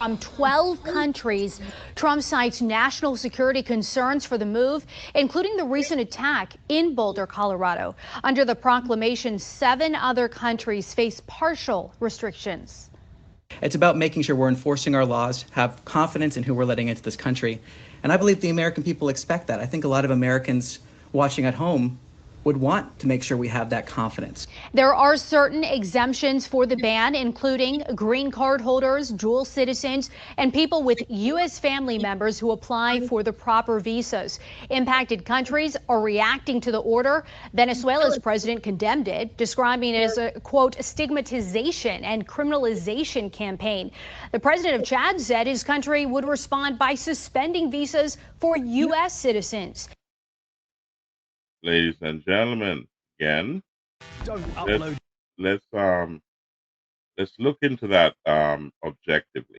From 12 countries, Trump cites national security concerns for the move, including the recent attack in Boulder, Colorado. Under the proclamation, 7 other countries face partial restrictions. It's about making sure we're enforcing our laws, have confidence in who we're letting into this country. And I believe the American people expect that. I think a lot of Americans watching at home would want to make sure we have that confidence. There are certain exemptions for the ban, including green card holders, dual citizens, and people with U.S. family members who apply for the proper visas. Impacted countries are reacting to the order. Venezuela's president condemned it, describing it as a, quote, stigmatization and criminalization campaign. The president of Chad said his country would respond by suspending visas for U.S. citizens. Ladies and gentlemen, again, Don't upload. let's look into that objectively.